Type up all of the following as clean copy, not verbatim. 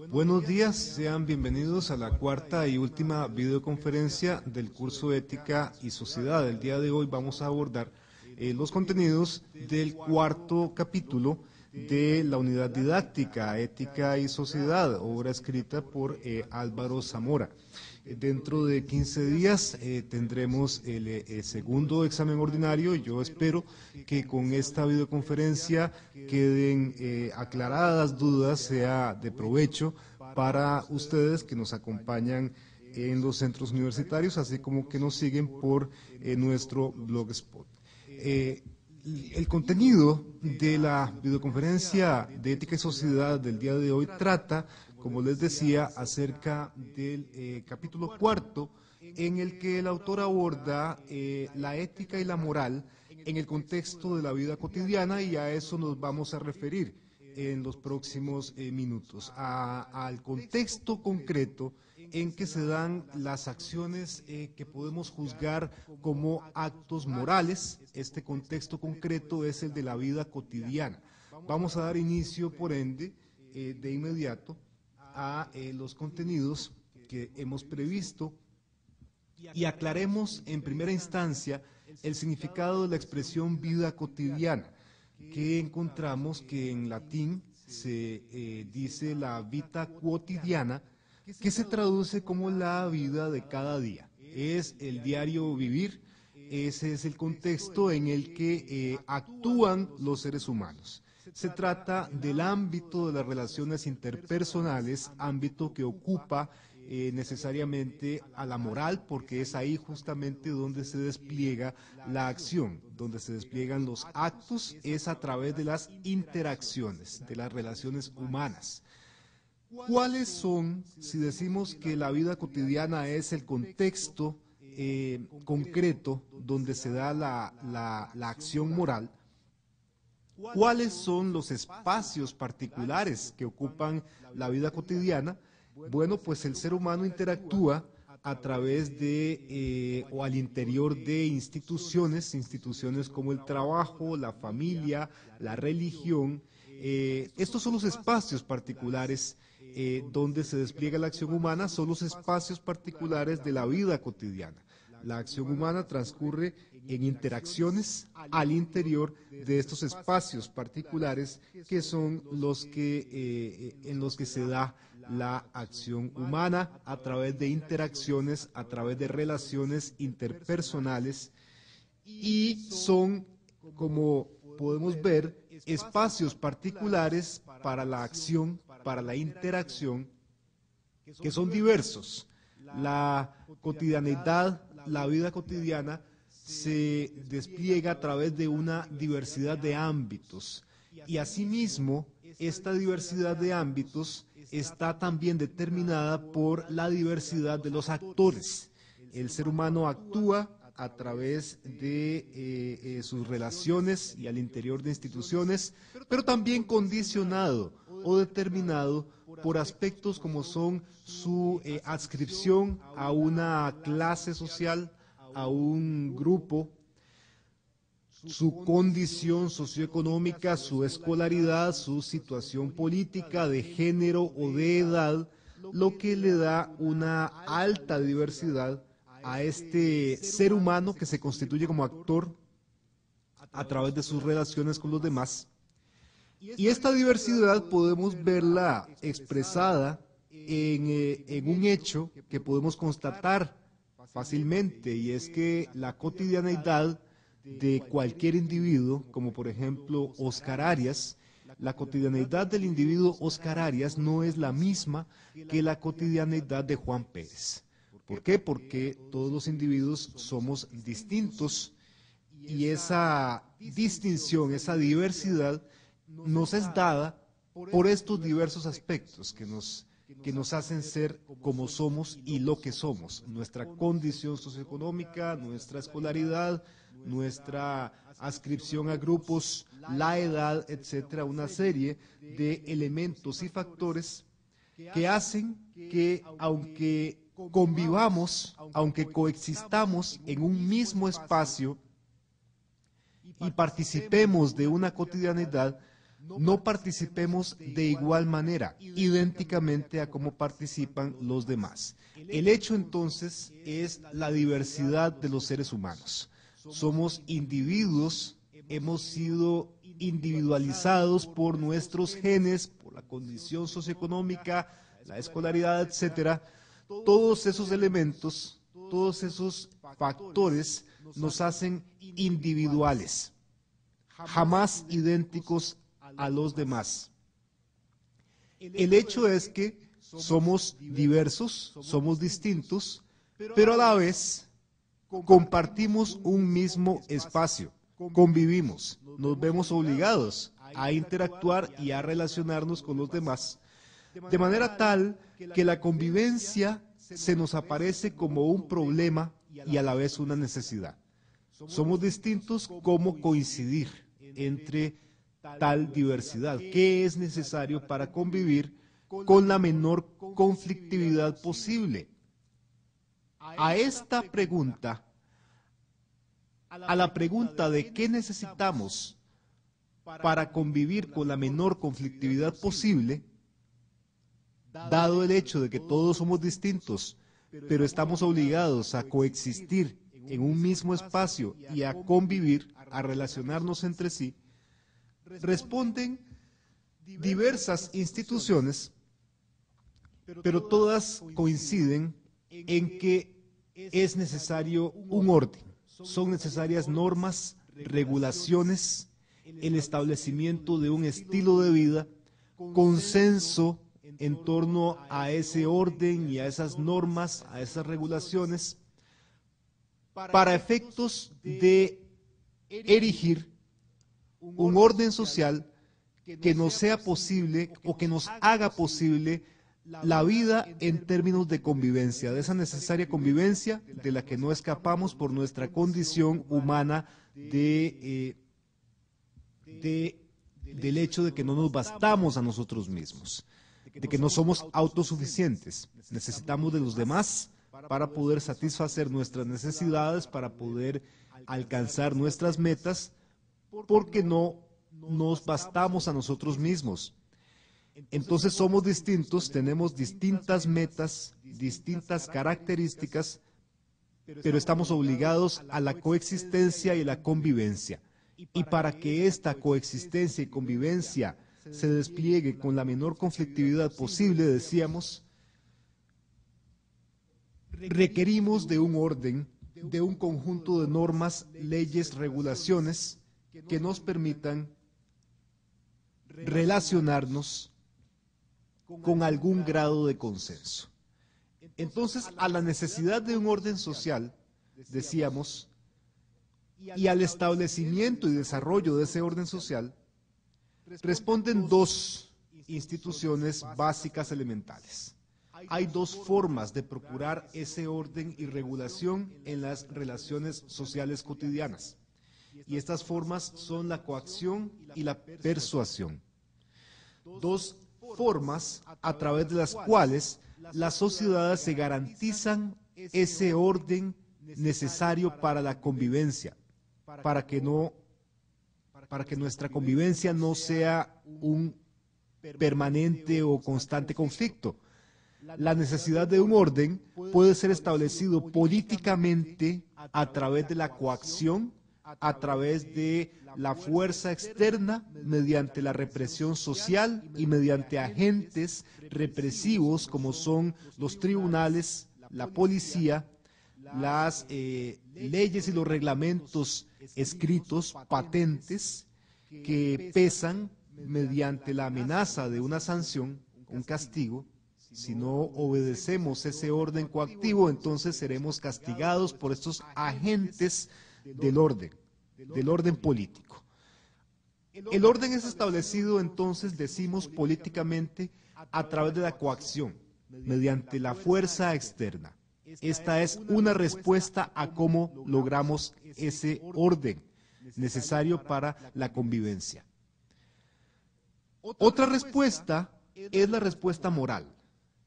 Buenos días, sean bienvenidos a la cuarta y última videoconferencia del curso Ética y Sociedad. El día de hoy vamos a abordar los contenidos del cuarto capítulo de la unidad didáctica Ética y Sociedad, obra escrita por Álvaro Zamora. Dentro de 15 días tendremos el segundo examen ordinario y yo espero que con esta videoconferencia queden aclaradas dudas, sea de provecho para ustedes que nos acompañan en los centros universitarios, así como que nos siguen por nuestro blogspot. El contenido de la videoconferencia de Ética y Sociedad del día de hoy trata, como les decía, acerca del capítulo cuarto, en el que el autor aborda la ética y la moral en el contexto de la vida cotidiana, y a eso nos vamos a referir en los próximos minutos, al contexto concreto en que se dan las acciones que podemos juzgar como actos morales. Este contexto concreto es el de la vida cotidiana. Vamos a dar inicio, por ende, de inmediato a los contenidos que hemos previsto y aclaremos en primera instancia el significado de la expresión vida cotidiana, que encontramos que en latín se dice la vita quotidiana, que se traduce como la vida de cada día. Es el diario vivir, ese es el contexto en el que actúan los seres humanos. Se trata del ámbito de las relaciones interpersonales, ámbito que ocupa necesariamente a la moral, porque es ahí justamente donde se despliega la acción, donde se despliegan los actos, es a través de las interacciones, de las relaciones humanas. ¿Cuáles son, si decimos que la vida cotidiana es el contexto concreto donde se da la acción moral? ¿Cuáles son los espacios particulares que ocupan la vida cotidiana? Bueno, pues el ser humano interactúa a través de o al interior de instituciones como el trabajo, la familia, la religión. Estos son los espacios particulares donde se despliega la acción humana, son los espacios particulares de la vida cotidiana. La acción humana transcurre en interacciones al interior de estos espacios particulares que son los que, en los que se da la acción humana a través de interacciones, a través de relaciones interpersonales, y son, como podemos ver, espacios particulares para la acción, para la interacción, que son diversos. La cotidianidad, la vida cotidiana, se despliega a través de una diversidad de ámbitos. Y asimismo, esta diversidad de ámbitos está también determinada por la diversidad de los actores. El ser humano actúa a través de sus relaciones y al interior de instituciones, pero también condicionado o determinado por aspectos como son su adscripción a una clase social, a un grupo, su condición socioeconómica, su escolaridad, su situación política, de género o de edad, lo que le da una alta diversidad a este ser humano que se constituye como actor a través de sus relaciones con los demás. Y esta diversidad podemos verla expresada en un hecho que podemos constatar fácilmente, y es que la cotidianeidad de cualquier individuo, como por ejemplo Oscar Arias, la cotidianeidad del individuo Oscar Arias no es la misma que la cotidianeidad de Juan Pérez. ¿Por qué? Porque todos los individuos somos distintos, y esa distinción, esa diversidad nos es dada por estos diversos aspectos que nos hacen ser como somos y lo que somos: nuestra condición socioeconómica, nuestra escolaridad, nuestra adscripción a grupos, la edad, etcétera, una serie de elementos y factores que hacen que, aunque convivamos, aunque coexistamos en un mismo espacio y participemos de una cotidianidad, no participemos de igual manera, idénticamente a cómo participan los demás. El hecho entonces es la diversidad de los seres humanos. Somos individuos, hemos sido individualizados por nuestros genes, por la condición socioeconómica, la escolaridad, etcétera. Todos esos elementos, todos esos factores nos hacen individuales, jamás idénticos a los demás. El hecho es que somos diversos, somos distintos, pero a la vez compartimos un mismo espacio, convivimos, nos vemos obligados a interactuar y a relacionarnos con los demás, de manera tal que la convivencia se nos aparece como un problema y a la vez una necesidad. Somos distintos, ¿cómo coincidir entre tal diversidad? ¿Qué es necesario para convivir con la menor conflictividad posible? A esta pregunta, a la pregunta de qué necesitamos para convivir con la menor conflictividad posible, dado el hecho de que todos somos distintos, pero estamos obligados a coexistir en un mismo espacio y a convivir, a relacionarnos entre sí, responden diversas instituciones, pero todas coinciden en que es necesario un orden. Son necesarias normas, regulaciones, el establecimiento de un estilo de vida, consenso en torno a ese orden y a esas normas, a esas regulaciones, para efectos de erigir un orden social que nos sea posible o que nos haga posible la vida en términos de convivencia, de esa necesaria convivencia de la que no escapamos por nuestra condición humana del hecho de que no nos bastamos a nosotros mismos, de que no somos autosuficientes. Necesitamos de los demás para poder satisfacer nuestras necesidades, para poder alcanzar nuestras metas, porque no nos bastamos a nosotros mismos. Entonces somos distintos, tenemos distintas metas, distintas características, pero estamos obligados a la coexistencia y la convivencia. Y para que esta coexistencia y convivencia se despliegue con la menor conflictividad posible, decíamos, requerimos de un orden, de un conjunto de normas, leyes, regulaciones que nos permitan relacionarnos con algún grado de consenso. Entonces, a la necesidad de un orden social, decíamos, y al establecimiento y desarrollo de ese orden social, responden dos instituciones básicas elementales. Hay dos formas de procurar ese orden y regulación en las relaciones sociales cotidianas. Y estas formas son la coacción y la persuasión. Dos formas a través de las cuales las sociedades se garantizan ese orden necesario para la convivencia, para que nuestra convivencia no sea un permanente o constante conflicto. La necesidad de un orden puede ser establecido políticamente a través de la coacción, a través de la fuerza externa, mediante la represión social y mediante agentes represivos como son los tribunales, la policía, las leyes y los reglamentos escritos, patentes, que pesan mediante la amenaza de una sanción, un castigo. Si no obedecemos ese orden coactivo, entonces seremos castigados por estos agentes del orden político. El orden es establecido, entonces, decimos políticamente, a través de la coacción, mediante la fuerza externa. Esta es una respuesta a cómo logramos ese orden necesario para la convivencia. Otra respuesta es la respuesta moral,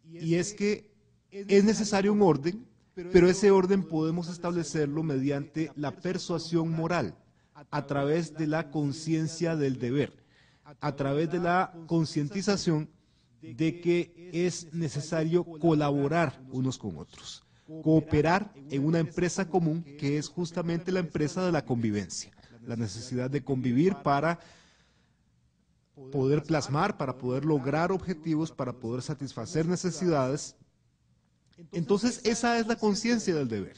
y es que es necesario un orden, pero ese orden podemos establecerlo mediante la persuasión moral, a través de la conciencia del deber. a través de la concientización de que es necesario colaborar unos con otros, cooperar en una empresa común que es justamente la empresa de la convivencia, la necesidad de convivir para poder plasmar, para poder lograr objetivos, para poder satisfacer necesidades. Entonces, esa es la conciencia del deber.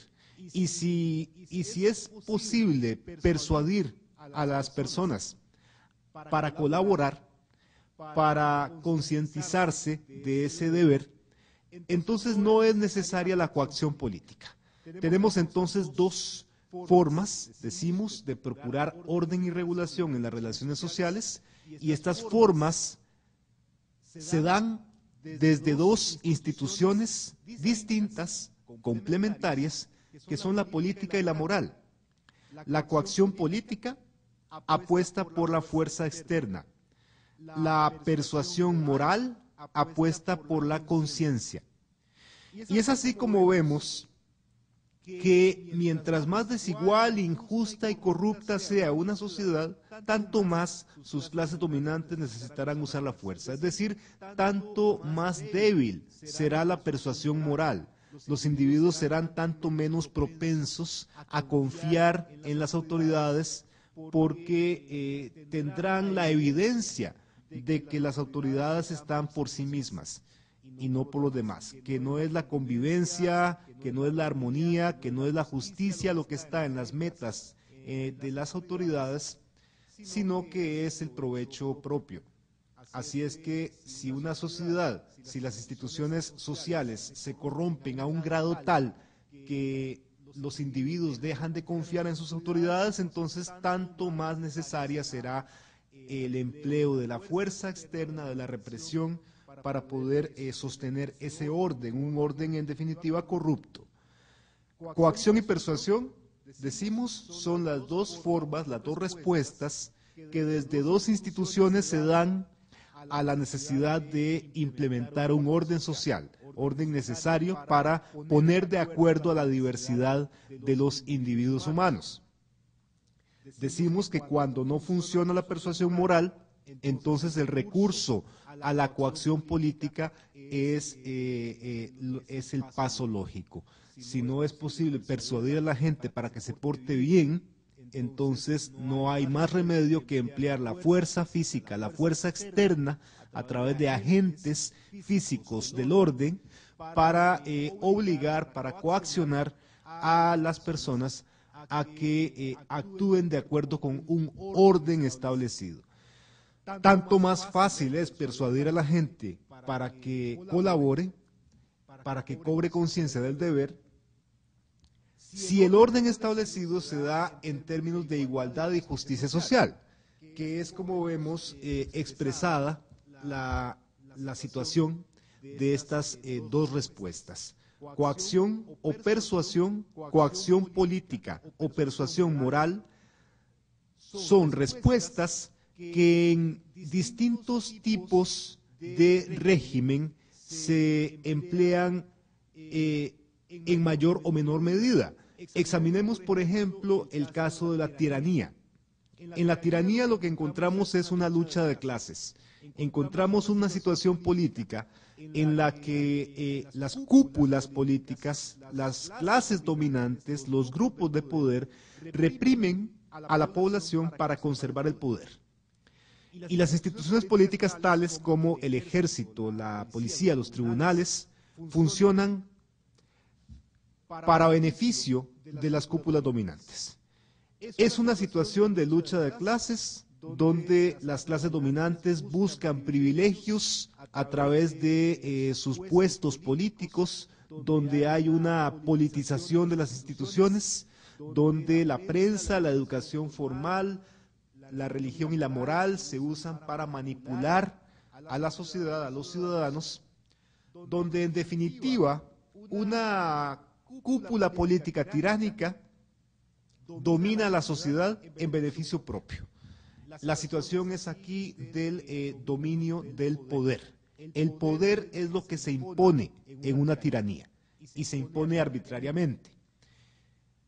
Y si es posible persuadir a las personas para colaborar, para concientizarse de ese deber, entonces no es necesaria la coacción política. Tenemos entonces dos formas, decimos, de procurar orden y regulación en las relaciones sociales, y estas formas se dan desde dos instituciones distintas, complementarias, que son la política y la moral. La coacción política apuesta por la fuerza externa. La persuasión moral apuesta por la conciencia. Y es así como vemos que mientras más desigual, injusta y corrupta sea una sociedad, tanto más sus clases dominantes necesitarán usar la fuerza. Es decir, tanto más débil será la persuasión moral. Los individuos serán tanto menos propensos a confiar en las autoridades porque tendrán la evidencia de que las autoridades están por sí mismas y no por los demás, que no es la convivencia, que no es la armonía, que no es la justicia lo que está en las metas de las autoridades, sino que es el provecho propio. Así es que si una sociedad, si las instituciones sociales se corrompen a un grado tal que los individuos dejan de confiar en sus autoridades, entonces tanto más necesaria será el empleo de la fuerza externa, de la represión, para poder sostener ese orden, un orden en definitiva corrupto. Coacción y persuasión, decimos, son las dos formas, las dos respuestas que desde dos instituciones se dan a la necesidad de implementar un orden social, orden necesario para poner de acuerdo a la diversidad de los individuos humanos. Decimos que cuando no funciona la persuasión moral, entonces el recurso a la coacción política es el paso lógico. Si no es posible persuadir a la gente para que se porte bien, entonces no hay más remedio que emplear la fuerza física, la fuerza externa, a través de agentes físicos del orden, para obligar, para coaccionar a las personas a que actúen de acuerdo con un orden establecido. Tanto más fácil es persuadir a la gente para que colabore, para que cobre conciencia del deber, si el orden establecido se da en términos de igualdad y justicia social, que es como vemos expresada la situación de estas dos respuestas. Coacción o persuasión, coacción política o persuasión moral son respuestas que en distintos tipos de régimen se emplean en mayor o menor medida. Examinemos, por ejemplo, el caso de la tiranía. En la tiranía lo que encontramos es una lucha de clases. Encontramos una situación política en la que las cúpulas políticas, las clases dominantes, los grupos de poder, reprimen a la población para conservar el poder. Y las instituciones políticas tales como el ejército, la policía, los tribunales, funcionan para beneficio de las cúpulas dominantes. Es una situación de lucha de clases donde las clases dominantes buscan privilegios a través de sus puestos políticos, donde hay una politización de las instituciones, donde la prensa, la educación formal, la religión y la moral se usan para manipular a la sociedad, a los ciudadanos, donde en definitiva una cúpula política tiránica domina a la sociedad en beneficio propio. La situación es aquí del dominio del poder. El poder es lo que se impone en una tiranía y se impone arbitrariamente.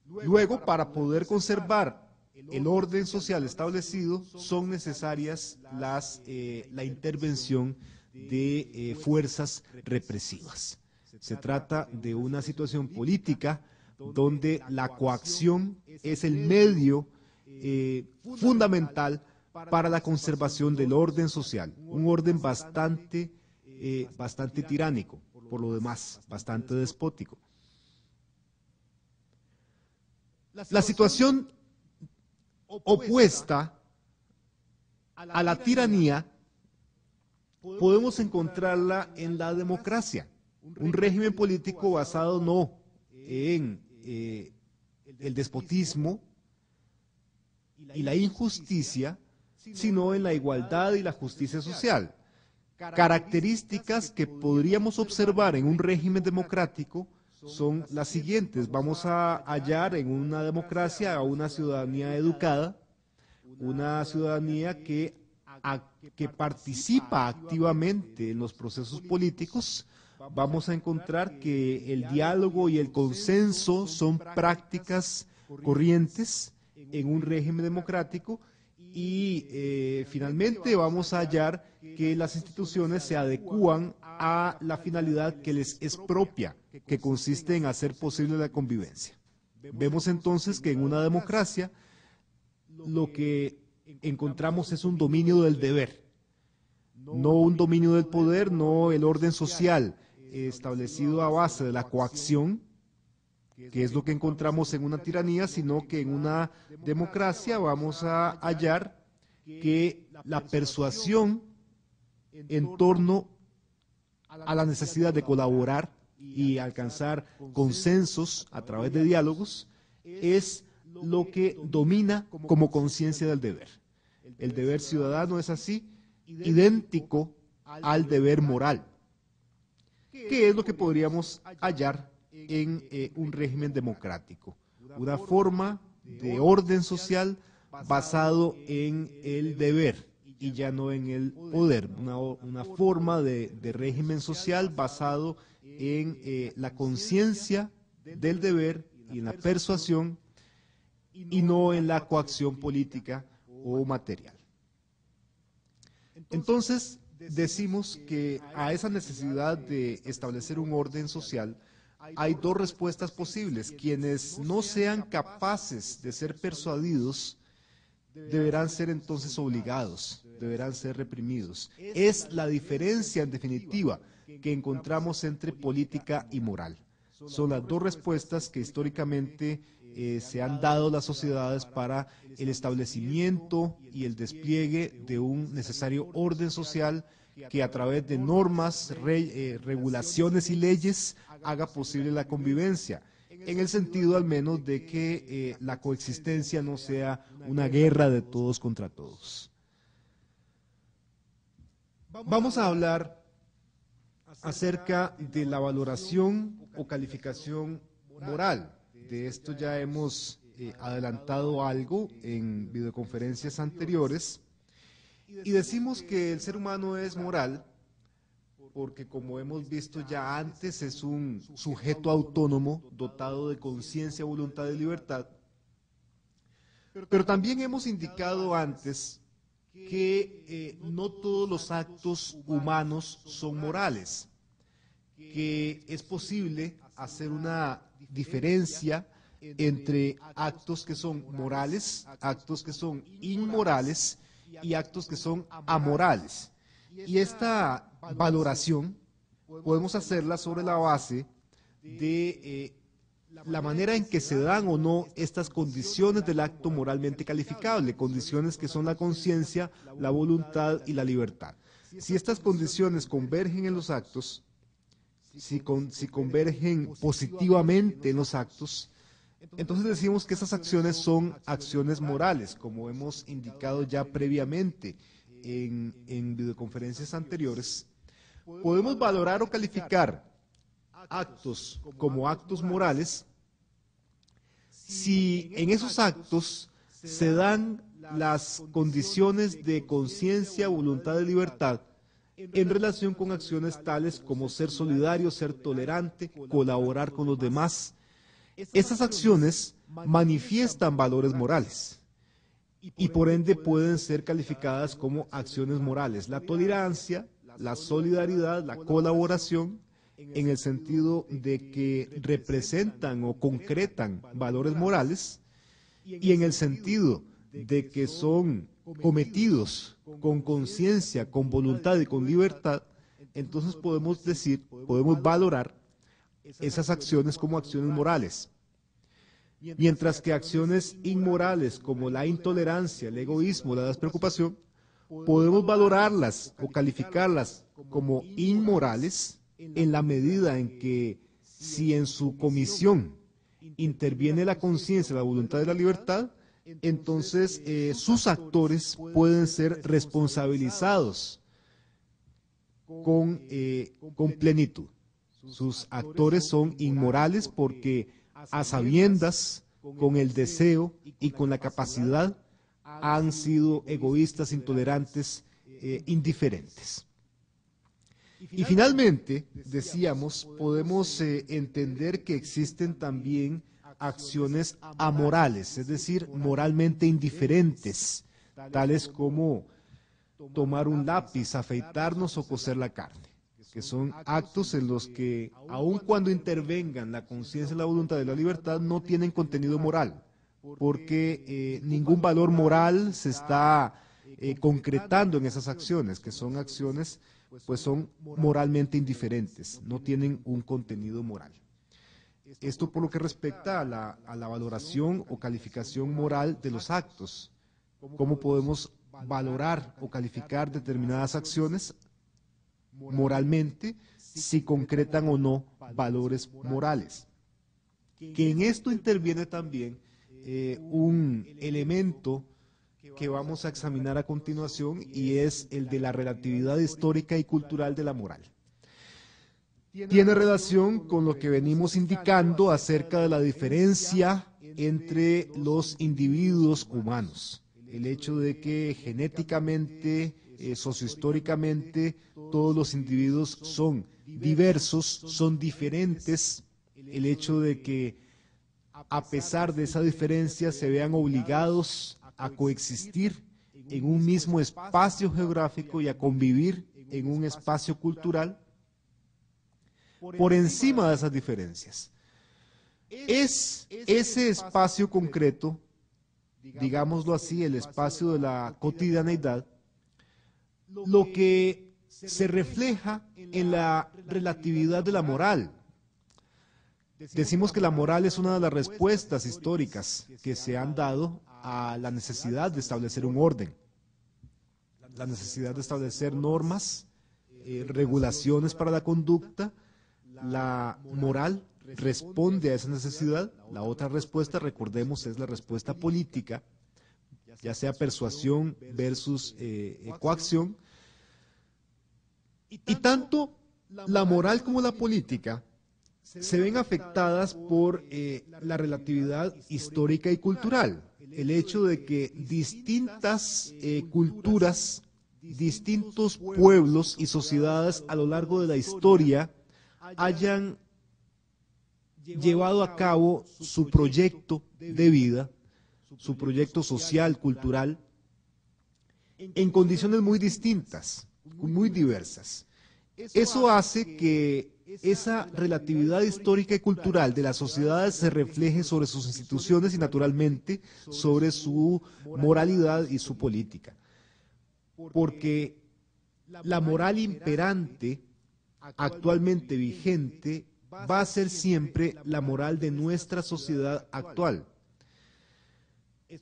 Luego, para poder conservar el orden social establecido, son necesarias la intervención de fuerzas represivas. Se trata de una situación política donde la coacción es el medio fundamental para la conservación del orden social, un orden bastante tiránico, por lo demás, bastante despótico. La situación opuesta a la tiranía podemos encontrarla en la democracia, un régimen político basado no en el despotismo y la injusticia, sino en la igualdad y la justicia social. Características que podríamos observar en un régimen democrático son las siguientes. Vamos a hallar en una democracia a una ciudadanía educada, una ciudadanía que participa activamente en los procesos políticos. Vamos a encontrar que el diálogo y el consenso son prácticas corrientes en un régimen democrático. Y finalmente vamos a hallar que las instituciones se adecúan a la finalidad que les es propia, que consiste en hacer posible la convivencia. Vemos entonces que en una democracia lo que encontramos es un dominio del deber, no un dominio del poder, no el orden social establecido a base de la coacción, que es lo que encontramos en una tiranía, sino que en una democracia vamos a hallar que la persuasión en torno a la necesidad de colaborar y alcanzar consensos a través de diálogos es lo que domina como conciencia del deber. El deber ciudadano es así idéntico al deber moral, que es lo que podríamos hallar en un régimen democrático, una forma de orden social basado en el deber y ya no en el poder, una forma de régimen social basado en la conciencia del deber y en la persuasión y no en la coacción política o material. Entonces, decimos que a esa necesidad de establecer un orden social hay dos respuestas posibles. Quienes no sean capaces de ser persuadidos deberán ser entonces obligados, deberán ser reprimidos. Es la diferencia, en definitiva, que encontramos entre política y moral. Son las dos respuestas que históricamente se han dado las sociedades para el establecimiento y el despliegue de un necesario orden social que a través de normas, regulaciones y leyes haga posible la convivencia, en el sentido al menos de que la coexistencia no sea una guerra de todos contra todos. Vamos a hablar acerca de la valoración o calificación moral. De esto ya hemos adelantado algo en videoconferencias anteriores. Y decimos que el ser humano es moral porque, como hemos visto ya antes, es un sujeto autónomo dotado de conciencia, voluntad y libertad. Pero también hemos indicado antes que no todos los actos humanos son morales, que es posible hacer una diferencia entre actos que son morales, actos que son inmorales y actos que son amorales. Y esta valoración podemos hacerla sobre la base de la manera en que se dan o no estas condiciones del acto moralmente calificable, condiciones que son la conciencia, la voluntad y la libertad. Si estas condiciones convergen en los actos, si convergen positivamente en los actos, entonces decimos que esas acciones son acciones morales, como hemos indicado ya previamente en videoconferencias anteriores. Podemos valorar o calificar actos como actos morales si en esos actos se dan las condiciones de conciencia, voluntad y libertad en relación con acciones tales como ser solidario, ser tolerante, colaborar con los demás. Estas acciones manifiestan valores morales. y por ende pueden ser calificadas como acciones morales. La tolerancia, la solidaridad, la colaboración, en el sentido de que representan o concretan valores morales, y en el sentido de que son cometidos con conciencia, con voluntad y con libertad, entonces podemos decir, podemos valorar esas acciones como acciones morales. Mientras que acciones inmorales como la intolerancia, el egoísmo, la despreocupación, podemos valorarlas o calificarlas como inmorales en la medida en que si en su comisión interviene la conciencia, la voluntad y la libertad, entonces sus actores pueden ser responsabilizados con plenitud. Sus actores son inmorales porque a sabiendas, con el deseo y con la capacidad, han sido egoístas, intolerantes, indiferentes. Y finalmente, decíamos, podemos entender que existen también acciones amorales, es decir, moralmente indiferentes, tales como tomar un lápiz, afeitarnos o cocer la carne, que son actos en los que, aun cuando intervengan la conciencia, la voluntad y la libertad, no tienen contenido moral, porque ningún valor moral se está concretando en esas acciones, que son acciones, pues son moralmente indiferentes, no tienen un contenido moral. Esto por lo que respecta a la valoración o calificación moral de los actos. ¿Cómo podemos valorar o calificar determinadas acciones moralmente si concretan o no valores morales? Que en esto interviene también un elemento que vamos a examinar a continuación, y es el de la relatividad histórica y cultural de la moral. Tiene relación con lo que venimos indicando acerca de la diferencia entre los individuos humanos. El hecho de que genéticamente, sociohistóricamente, todos los individuos son diversos, son diferentes. El hecho de que, a pesar de esa diferencia, se vean obligados a coexistir en un mismo espacio geográfico y a convivir en un espacio cultural por encima de esas diferencias. Es ese espacio concreto, digámoslo así, el espacio de la cotidianeidad, lo que se refleja en la relatividad de la moral. Decimos que la moral es una de las respuestas históricas que se han dado a la necesidad de establecer un orden, la necesidad de establecer normas, regulaciones para la conducta. La moral responde a esa necesidad. La otra respuesta, recordemos, es la respuesta política, ya sea persuasión versus coacción. Y tanto la moral como la política se ven afectadas por la relatividad histórica y cultural. El hecho de que distintas culturas, distintos pueblos y sociedades a lo largo de la historia hayan llevado a cabo su proyecto de vida, su proyecto social, cultural, en condiciones muy distintas, muy diversas. Eso hace que esa relatividad histórica y cultural de las sociedades se refleje sobre sus instituciones y, naturalmente, sobre su moralidad y su política. Porque la moral imperante, actualmente vigente, va a ser siempre la moral de nuestra sociedad actual.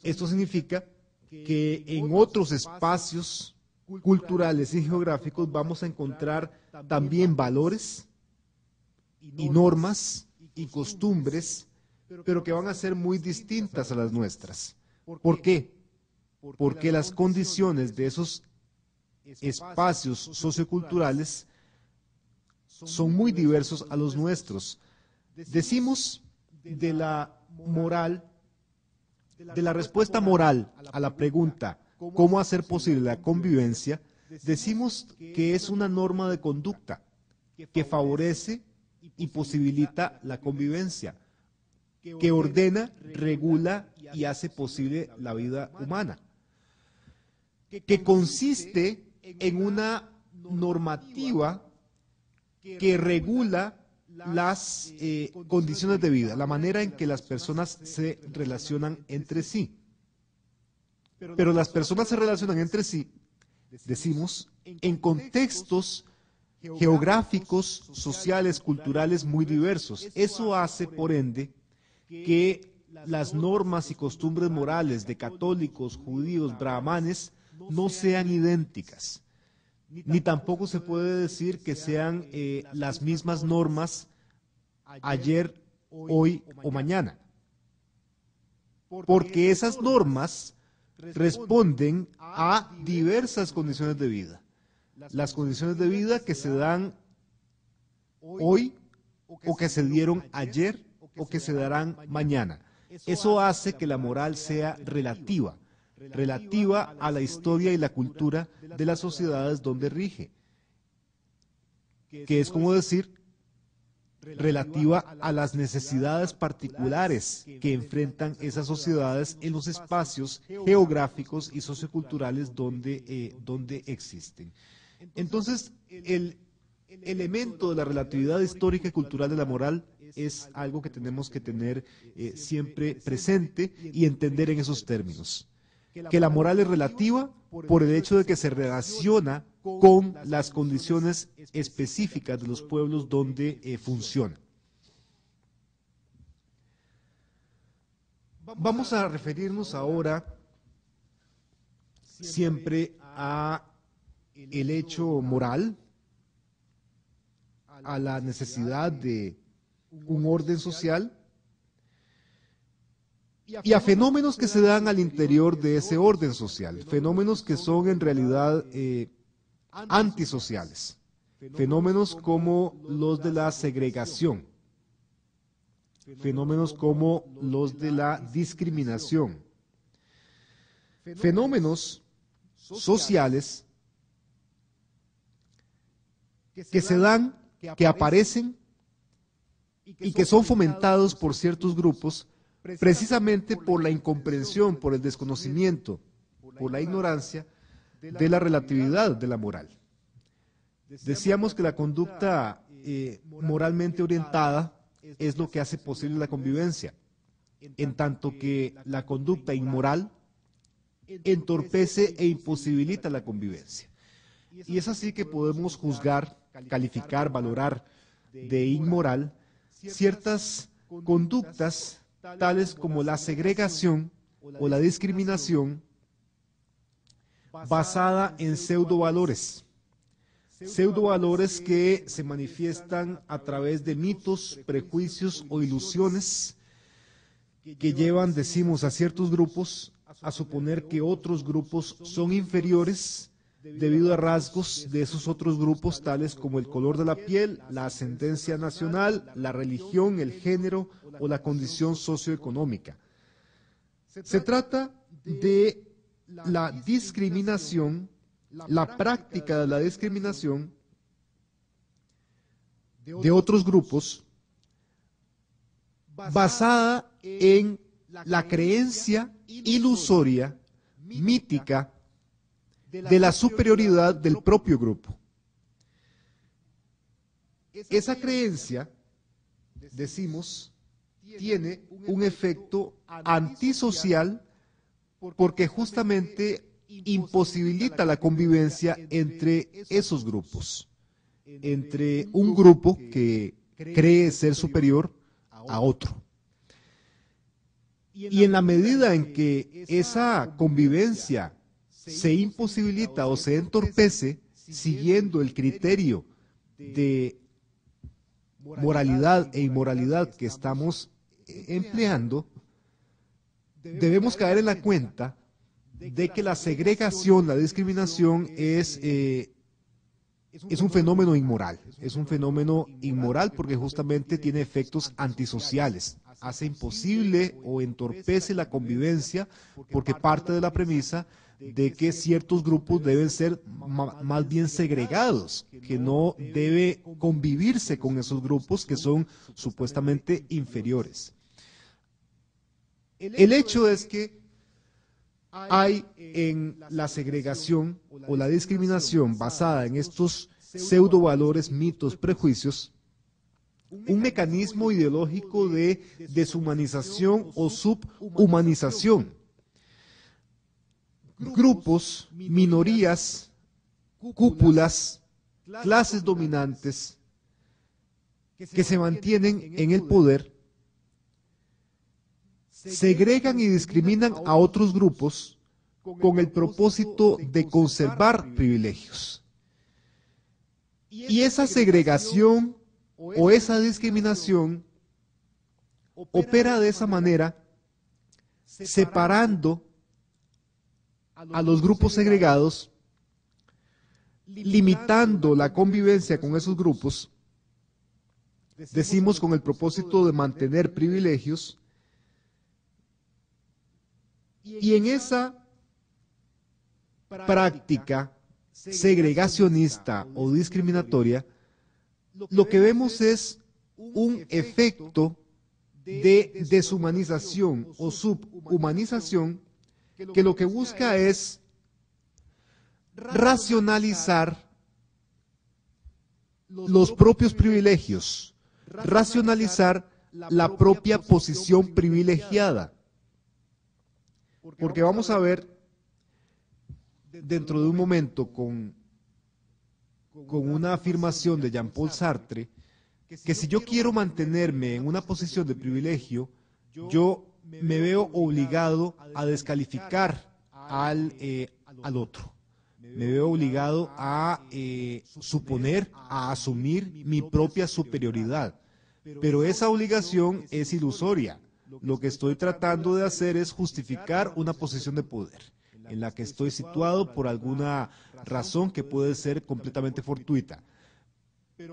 Esto significa que en otros espacios culturales y geográficos vamos a encontrar también valores y normas y costumbres, pero que van a ser muy distintas a las nuestras. ¿Por qué? Porque las condiciones de esos espacios socioculturales son muy diversos a los nuestros. Decimos de la moral, de la respuesta moral a la pregunta ¿cómo hacer posible la convivencia? Decimos que es una norma de conducta que favorece y posibilita la convivencia, que ordena, regula y hace posible la vida humana. que consiste en una normativa que regula las condiciones de vida, la manera en que las personas se relacionan entre sí. Pero las personas se relacionan entre sí, decimos, en contextos geográficos, sociales, culturales muy diversos. Eso hace, por ende, que las normas y costumbres morales de católicos, judíos, brahmanes no sean idénticas. Ni tampoco se puede decir que sean las mismas normas ayer, hoy o mañana. Porque esas normas responden a diversas condiciones de vida. Las condiciones de vida que se dan hoy o que se dieron ayer o que se darán mañana. Eso hace que la moral sea relativa a la historia y la cultura de las sociedades donde rige, que es como decir, relativa a las necesidades particulares que enfrentan esas sociedades en los espacios geográficos y socioculturales donde existen. Entonces, el elemento de la relatividad histórica y cultural de la moral es algo que tenemos que tener siempre presente y entender en esos términos. Que la moral es relativa por el hecho de que se relaciona con las condiciones específicas de los pueblos donde funciona. Vamos a referirnos ahora siempre a el hecho moral, a la necesidad de un orden social y a fenómenos que se dan al interior de ese orden social, fenómenos que son en realidad antisociales, fenómenos como los de la segregación, fenómenos como los de la discriminación, fenómenos sociales que se dan, que aparecen y que son fomentados por ciertos grupos precisamente por la incomprensión, por el desconocimiento, por la ignorancia de la relatividad de la moral. Decíamos que la conducta moralmente orientada es lo que hace posible la convivencia, en tanto que la conducta inmoral entorpece e imposibilita la convivencia. Y es así que podemos juzgar, calificar, valorar de inmoral ciertas conductas tales como la segregación o la discriminación basada en pseudovalores. Pseudovalores que se manifiestan a través de mitos, prejuicios o ilusiones que llevan, decimos, a ciertos grupos a suponer que otros grupos son inferiores debido a rasgos de esos otros grupos, tales como el color de la piel, la ascendencia nacional, la religión, el género o la condición socioeconómica. Se trata de la discriminación, la práctica de la discriminación de otros grupos basada en la creencia ilusoria, mítica, de la superioridad del propio grupo. Esa creencia, decimos, tiene un efecto antisocial porque justamente imposibilita la convivencia entre esos grupos, entre un grupo que cree ser superior a otro. Y en la medida en que esa convivencia se imposibilita o se entorpece siguiendo el criterio de moralidad e inmoralidad que estamos empleando, debemos caer en la cuenta de que la segregación, la discriminación es un fenómeno inmoral. Es un fenómeno inmoral porque justamente tiene efectos antisociales. Hace imposible o entorpece la convivencia porque parte de la premisa de que ciertos grupos deben ser más bien segregados, que no debe convivirse con esos grupos que son supuestamente inferiores. El hecho es que hay en la segregación o la discriminación basada en estos pseudovalores, mitos, prejuicios, un mecanismo ideológico de deshumanización o subhumanización. Grupos, minorías, cúpulas, clases dominantes que se mantienen en el poder, segregan y discriminan a otros grupos con el propósito de conservar privilegios. Y esa segregación o esa discriminación opera de esa manera, separando a los grupos segregados, limitando la convivencia con esos grupos, decimos con el propósito de mantener privilegios, y en esa práctica segregacionista o discriminatoria, lo que vemos es un efecto de deshumanización o subhumanización que lo que busca es racionalizar los propios privilegios, racionalizar la propia posición privilegiada. Porque vamos a ver dentro de un momento con una afirmación de Jean-Paul Sartre, que si yo quiero mantenerme en una posición de privilegio, yo me veo obligado a descalificar al otro. Me veo obligado a suponer, a asumir mi propia superioridad. Pero esa obligación es ilusoria. Lo que estoy tratando de hacer es justificar una posición de poder en la que estoy situado por alguna razón que puede ser completamente fortuita.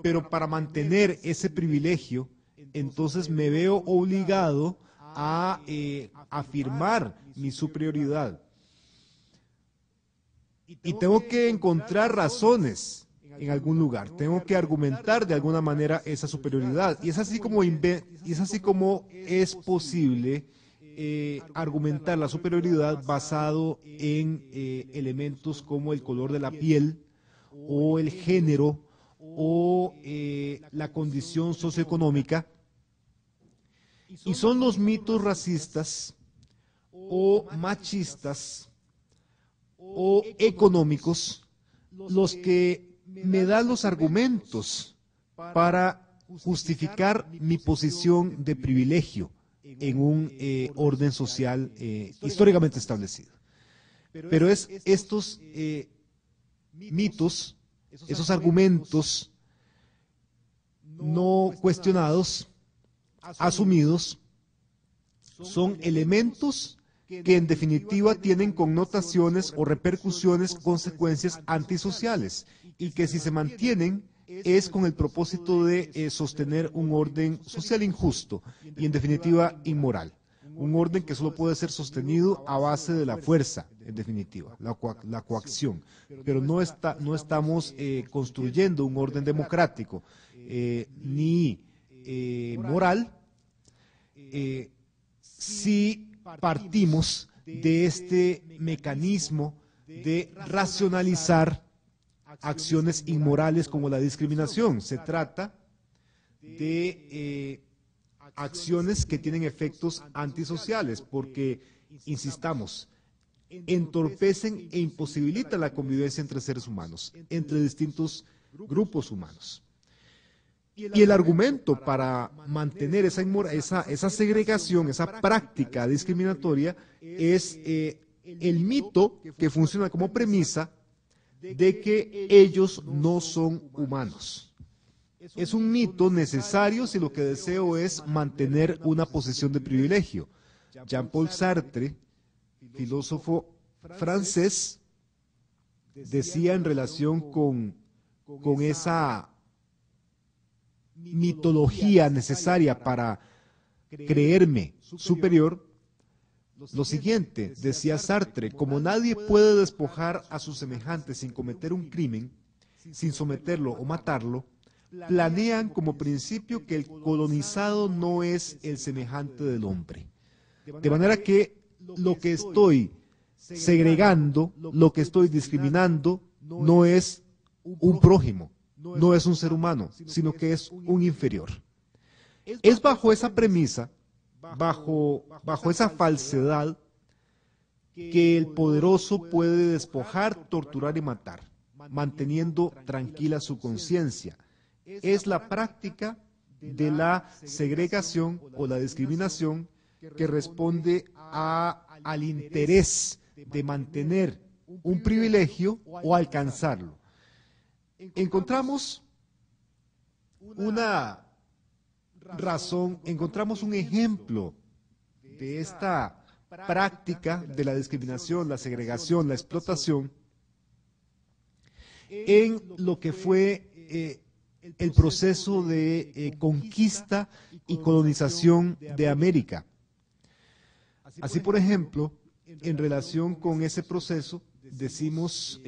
Pero para mantener ese privilegio, entonces me veo obligado a afirmar mi superioridad. Y tengo que encontrar razones en algún lugar, tengo que argumentar de alguna manera esa superioridad. Y es así como es posible argumentar la superioridad basado en elementos como el color de la piel, o el género, o la condición socioeconómica. Y son los mitos racistas o machistas o económicos los que me dan los argumentos para justificar mi posición de privilegio en un orden social históricamente establecido. Pero es estos mitos, esos argumentos no cuestionados, asumidos, son elementos que en definitiva tienen connotaciones o repercusiones, consecuencias antisociales, y que si se mantienen es con el propósito de sostener un orden social injusto y en definitiva inmoral. Un orden que solo puede ser sostenido a base de la fuerza, en definitiva, la coacción. Pero no estamos construyendo un orden democrático ni moral si partimos de este mecanismo de racionalizar acciones inmorales como la discriminación. Se trata de acciones que tienen efectos antisociales porque, insistamos, entorpecen e imposibilitan la convivencia entre seres humanos, entre distintos grupos humanos. Y el argumento para mantener esa segregación, esa práctica discriminatoria, es el mito que funciona como premisa de que ellos no son humanos. Es un mito necesario si lo que deseo es mantener una posición de privilegio. Jean-Paul Sartre, filósofo francés, decía en relación con esa mitología necesaria para creerme superior, lo siguiente, decía Sartre: como nadie puede despojar a su semejante sin cometer un crimen, sin someterlo o matarlo, planean como principio que el colonizado no es el semejante del hombre. De manera que lo que estoy segregando, lo que estoy discriminando no es un prójimo, no es un ser humano, sino que es un inferior. Es bajo esa premisa, bajo esa falsedad, que el poderoso puede despojar, torturar y matar, manteniendo tranquila su conciencia. Es la práctica de la segregación o la discriminación que responde al interés de mantener un privilegio o alcanzarlo. Encontramos una razón, encontramos un ejemplo de esta práctica de la discriminación, la segregación, la explotación en lo que fue el proceso de conquista y colonización de América. Así, por ejemplo, en relación con ese proceso, decimos,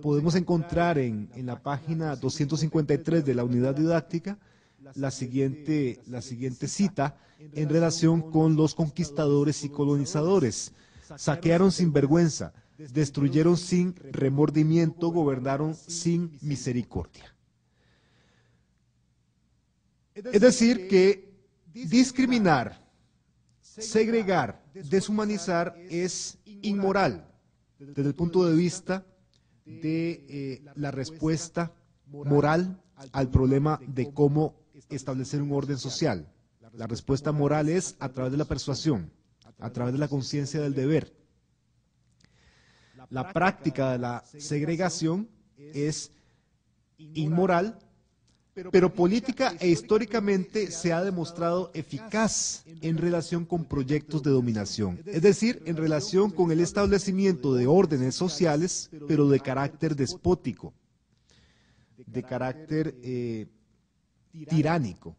podemos encontrar en la página 253 de la unidad didáctica la siguiente cita en relación con los conquistadores y colonizadores. Saquearon sin vergüenza, destruyeron sin remordimiento, gobernaron sin misericordia. Es decir, que discriminar, segregar, deshumanizar es inmoral desde el punto de vista de la respuesta moral al problema de cómo establecer un orden social. La respuesta moral es a través de la persuasión, a través de la conciencia del deber. La práctica de la segregación es inmoral, pero política e históricamente se ha demostrado eficaz en relación con proyectos de dominación, es decir, en relación con el establecimiento de órdenes sociales, pero de carácter despótico, de carácter tiránico.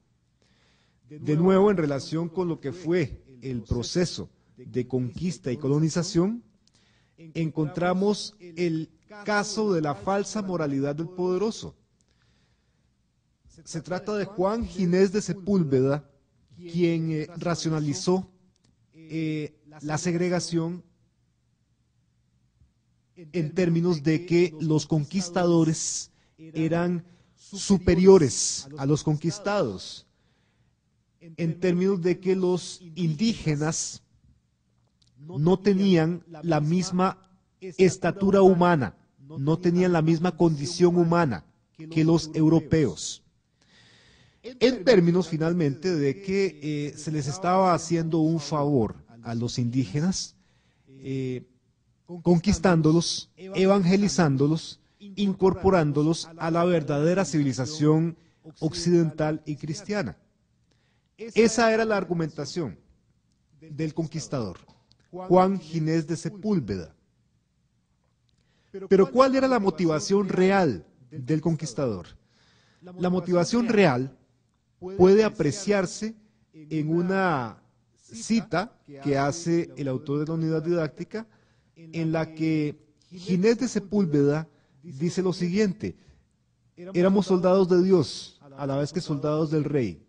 De nuevo, en relación con lo que fue el proceso de conquista y colonización, encontramos el caso de la falsa moralidad del poderoso. Se trata de Juan Ginés de Sepúlveda, quien racionalizó la segregación en términos de que los conquistadores eran superiores a los conquistados, en términos de que los indígenas no tenían la misma estatura humana, no tenían la misma condición humana que los europeos. En términos, finalmente, de que se les estaba haciendo un favor a los indígenas, conquistándolos, evangelizándolos, incorporándolos a la verdadera civilización occidental y cristiana. Esa era la argumentación del conquistador, Juan Ginés de Sepúlveda. Pero ¿cuál era la motivación real del conquistador? La motivación real puede apreciarse en una cita que hace el autor de la unidad didáctica, en la que Ginés de Sepúlveda dice lo siguiente: éramos soldados de Dios, a la vez que soldados del rey,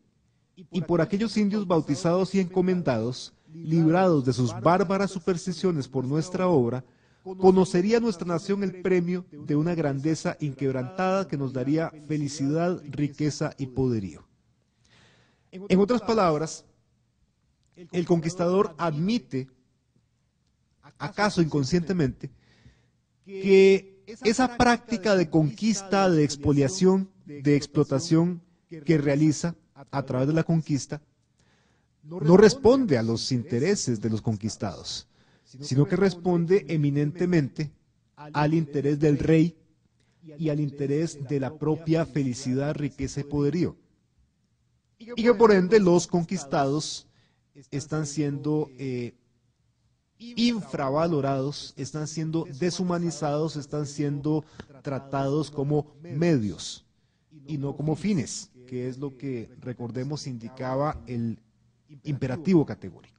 y por aquellos indios bautizados y encomendados, librados de sus bárbaras supersticiones por nuestra obra, conocería nuestra nación el premio de una grandeza inquebrantada que nos daría felicidad, riqueza y poderío. En otras palabras, el conquistador admite, acaso inconscientemente, que esa práctica de conquista, de expoliación, de explotación que realiza a través de la conquista, no responde a los intereses de los conquistados, sino que responde eminentemente al interés del rey y al interés de la propia felicidad, riqueza y poderío. Y que por ende los conquistados están siendo infravalorados, están siendo deshumanizados, están siendo tratados como medios y no como fines, que es lo que, recordemos, indicaba el imperativo categórico.